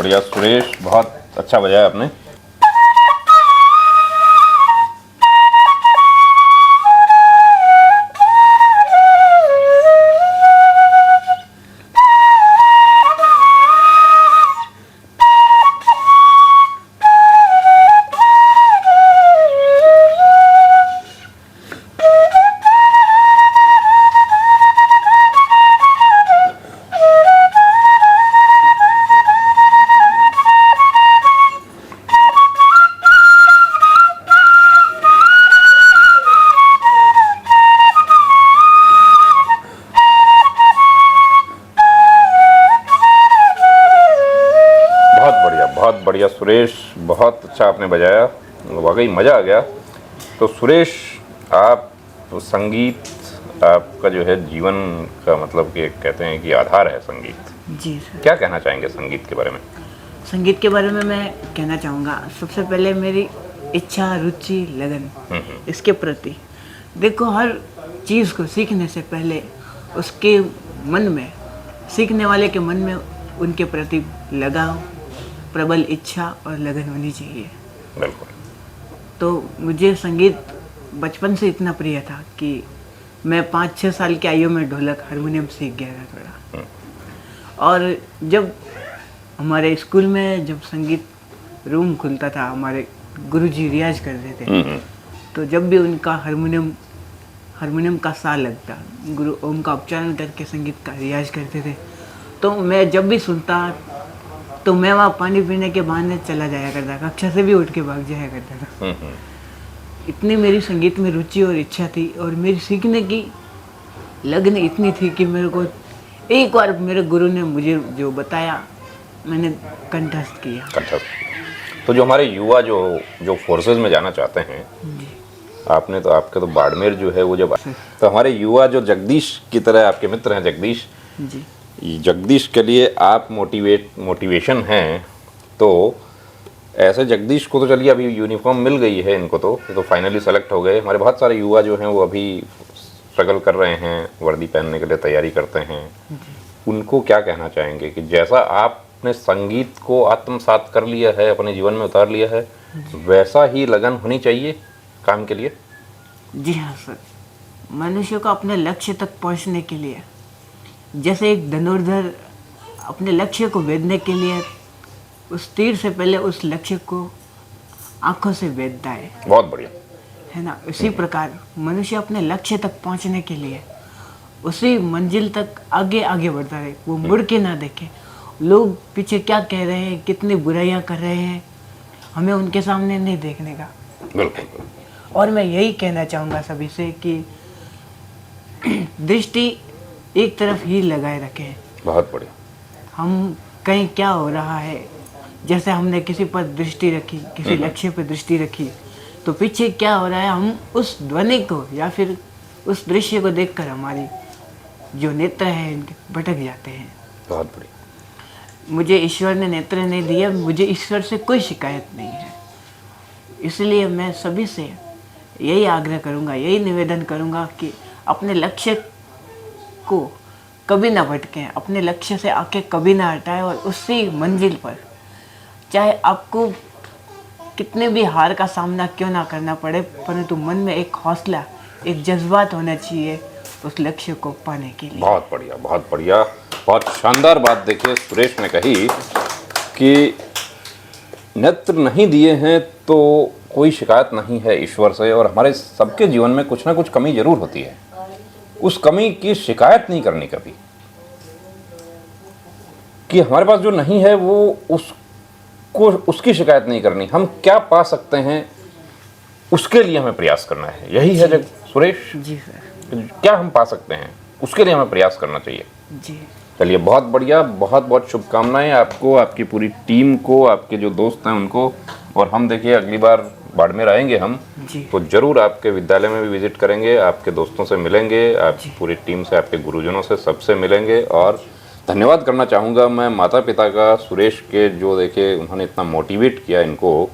बढ़िया सुरेश, बहुत अच्छा बजाया आपने। बहुत बढ़िया सुरेश, बहुत अच्छा आपने बजाया, वाकई मज़ा आ गया। तो सुरेश, आप संगीत आपका जो है जीवन का मतलब कि कहते हैं कि आधार है संगीत। जी सर। क्या कहना चाहेंगे संगीत के बारे में? संगीत के बारे में मैं कहना चाहूँगा, सबसे पहले मेरी इच्छा, रुचि, लगन इसके प्रति। देखो, हर चीज़ को सीखने से पहले उसके मन में, सीखने वाले के मन में उनके प्रति लगाव, प्रबल इच्छा और लगन होनी चाहिए। बिल्कुल। तो मुझे संगीत बचपन से इतना प्रिय था कि मैं 5-6 साल की आयु में ढोलक, हारमोनियम सीख गया था थोड़ा। और जब हमारे स्कूल में जब संगीत रूम खुलता था, हमारे गुरुजी रियाज करते थे, तो जब भी उनका हारमोनियम का सा लगता, गुरु ओम का उच्चारण करके संगीत का रियाज करते थे, तो मैं जब भी सुनता तो मैं वहाँ पानी पीने के बहाने चला जाया करता, कक्षा से भी उठ के भाग जाया करता था। इतनी मेरी संगीत में रुचि और इच्छा थी, और मेरी सीखने की लगन इतनी थी कि मेरे को एक बार मेरे गुरु ने मुझे जो बताया, मैंने कंठस्थ किया। तो जो हमारे युवा जो फोर्सेज में जाना चाहते हैं, आपने तो, आपके तो बाड़मेर जो है वो जब, तो हमारे युवा जो जगदीश की तरह आपके मित्र हैं, जगदीश जी, जगदीश के लिए आप मोटिवेशन हैं। तो ऐसे जगदीश को तो चलिए अभी यूनिफॉर्म मिल गई है इनको, तो ये तो फाइनली सेलेक्ट हो गए। हमारे बहुत सारे युवा जो हैं वो अभी स्ट्रगल कर रहे हैं, वर्दी पहनने के लिए तैयारी करते हैं। उनको क्या कहना चाहेंगे कि जैसा आपने संगीत को आत्मसात कर लिया है, अपने जीवन में उतार लिया है, वैसा ही लगन होनी चाहिए काम के लिए? जी हाँ सर। मनुष्य को अपने लक्ष्य तक पहुंचने के लिए, जैसे एक धनुर्धर अपने लक्ष्य को भेदने के लिए उस तीर से पहले उस लक्ष्य को आंखों से भेदता है। बहुत बढ़िया है ना? इसी प्रकार मनुष्य अपने लक्ष्य तक पहुंचने के लिए उसी मंजिल तक आगे आगे बढ़ता रहे, वो मुड़ के ना देखे। लोग पीछे क्या कह रहे हैं, कितनी बुराइयां कर रहे हैं, हमें उनके सामने नहीं देखने का। बिल्कुल। और मैं यही कहना चाहूँगा सभी से कि दृष्टि एक तरफ ही लगाए रखें। बहुत बढ़िया। हम कहीं क्या हो रहा है, जैसे हमने किसी पर दृष्टि रखी, किसी लक्ष्य पर दृष्टि रखी, तो पीछे क्या हो रहा है, हम उस ध्वनि को या फिर उस दृश्य को देखकर हमारी जो नेत्र है इनके भटक जाते हैं। बहुत बढ़िया। मुझे ईश्वर ने नेत्र नहीं दिया, मुझे ईश्वर से कोई शिकायत नहीं है। इसलिए मैं सभी से यही आग्रह करूँगा, यही निवेदन करूँगा कि अपने लक्ष्य को कभी ना भटकें, अपने लक्ष्य से आंखें कभी ना हटाएं, और उसी मंजिल पर चाहे आपको कितने भी हार का सामना क्यों ना करना पड़े, परंतु मन में एक हौसला, एक जज्बात होना चाहिए उस लक्ष्य को पाने के लिए। बहुत बढ़िया, बहुत बढ़िया, बहुत शानदार बात देखिए सुरेश ने कही कि नेत्र नहीं दिए हैं तो कोई शिकायत नहीं है ईश्वर से, और हमारे सबके जीवन में कुछ ना कुछ कमी जरूर होती है। उस कमी की शिकायत नहीं करनी कभी, कि हमारे पास जो नहीं है वो उसकी शिकायत नहीं करनी। हम क्या पा सकते हैं उसके लिए हमें प्रयास करना है। यही है सुरेश। जी सर। क्या हम पा सकते हैं उसके लिए हमें प्रयास करना चाहिए। जी चलिए, बहुत बढ़िया, बहुत बहुत शुभकामनाएं आपको, आपकी पूरी टीम को, आपके जो दोस्त हैं उनको। और हम देखिए अगली बार बाड़मेर आएंगे हम, तो जरूर आपके विद्यालय में भी विजिट करेंगे, आपके दोस्तों से मिलेंगे, आपकी पूरी टीम से, आपके गुरुजनों से, सबसे मिलेंगे। और धन्यवाद करना चाहूँगा मैं माता पिता का, सुरेश के, जो देखिए उन्होंने इतना मोटिवेट किया इनको,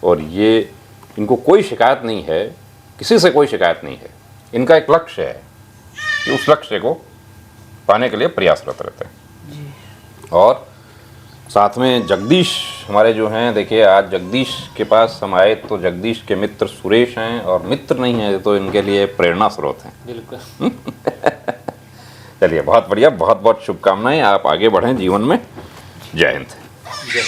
और ये इनको कोई शिकायत नहीं है, किसी से कोई शिकायत नहीं है। इनका एक लक्ष्य है कि उस लक्ष्य को पाने के लिए प्रयासरत रहते हैं। और साथ में जगदीश हमारे जो हैं, देखिए आज जगदीश के पास हम आए तो जगदीश के मित्र सुरेश हैं, और मित्र नहीं है तो इनके लिए प्रेरणा स्रोत हैं। बिल्कुल। चलिए बहुत बढ़िया, बहुत बहुत शुभकामनाएं, आप आगे बढ़ें जीवन में। जय हिंद। जय